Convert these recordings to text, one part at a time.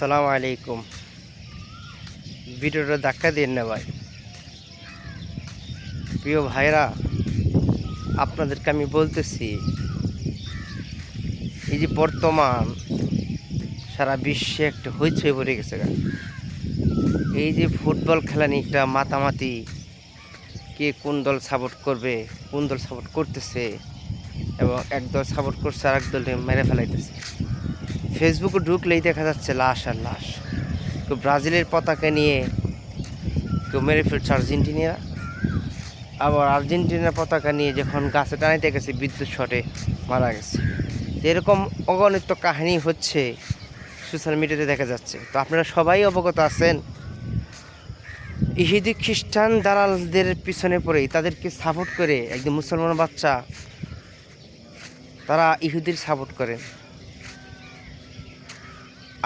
আসসালামু আলাইকুম। ভিডিওটা ধাক্কা দিন না ভাই। প্রিয় ভাইরা, আপনাদেরকে আমি বলতেছি, এই যে বর্তমান সারা বিশ্বে একটা হইচই পড়ে গেছে গা। এই যে ফুটবল খেলা নিয়ে একটা মাতামাতি, কে কোন দল সাপোর্ট করবে, কোন দল সাপোর্ট করতেছে, এবং এক দল সাপোর্ট করছে আর এক দলকে মেরে ফেলাইতেছে। ফেসবুকে ঢুকলেই দেখা যাচ্ছে লাশ আর লাশ। কেউ ব্রাজিলের পতাকা নিয়ে কেউ মেরে ফেলছে আর্জেন্টিনা, আবার আর্জেন্টিনার পতাকা নিয়ে যখন গাছে টানাইতে গেছে বিদ্যুৎ শটে মারা গেছে। এরকম অগণিত কাহিনী হচ্ছে, সোশ্যাল মিডিয়াতে দেখা যাচ্ছে। তো আপনারা সবাই অবগত আছেন, ইহুদি খ্রিস্টান দালালদের পিছনে পড়েই তাদেরকে সাপোর্ট করে একদম মুসলমান বাচ্চা তারা ইহুদির সাপোর্ট করে।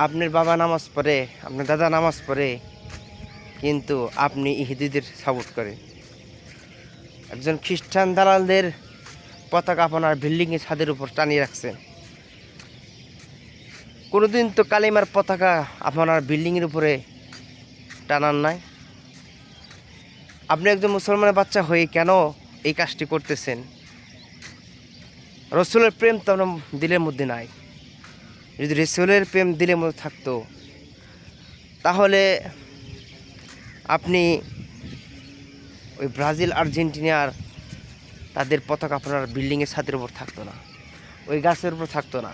আপনার বাবা নামাজ পড়ে, আপনার দাদা নামাজ পড়ে, কিন্তু আপনি ইহুদিদের সাপোর্ট করেন। একজন খ্রিস্টান দালালদের পতাকা আপনার বিল্ডিংয়ের ছাদের উপর টানিয়ে রাখছেন। কোনোদিন তো কালিমার পতাকা আপনার বিল্ডিংয়ের উপরে টানান নাই। আপনি একজন মুসলমানের বাচ্চা হয়ে কেন এই কাজটি করতেছেন? রসুলের প্রেম তো আপনার দিলের মধ্যে নাই। যদি রসুলের প্রেম দিলের মধ্যে থাকতো, তাহলে আপনি ওই ব্রাজিল আর্জেন্টিনার তাদের পতাকা আপনার বিল্ডিংয়ের ছাদের উপর থাকতো না, ওই গাছের উপর থাকতো না।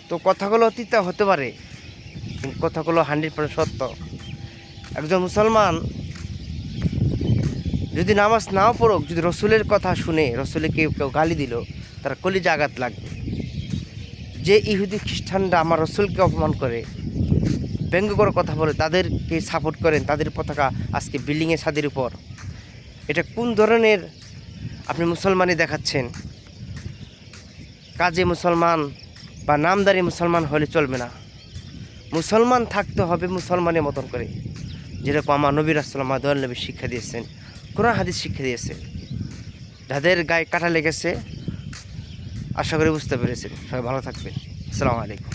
তো কথাগুলো অতীত হতে পারে, কিন্তু কথাগুলো 100% সত্য। একজন মুসলমান যদি নামাজ নাও পড়ুক, যদি রসুলের কথা শুনে রসুলে কেউ গালি দিল, তার কলিজা আঘাত লাগবে। যে ইহুদি খ্রিস্টানরা আমার রসুলকে অপমান করে, ব্যঙ্গ করে কথা বলে, তাদেরকে সাপোর্ট করেন, তাদের পতাকা আজকে বিল্ডিংয়ের ছাদের উপর, এটা কোন ধরনের আপনি মুসলমানই দেখাচ্ছেন? কাজে মুসলমান বা নামদারি মুসলমান হলে চলবে না। মুসলমান থাকতে হবে মুসলমানের মতন করে, যেরকম আমার নবী রাসূলুল্লাহ দয়াল নবী শিক্ষা দিয়েছেন, কোরআন হাদিস শিক্ষা দিয়েছেন। যাদের গায়ে কাটা লেগেছে, আশা করি বুঝতে পেরেছেন। সবাই ভালো থাকবেন। আসসালামু আলাইকুম।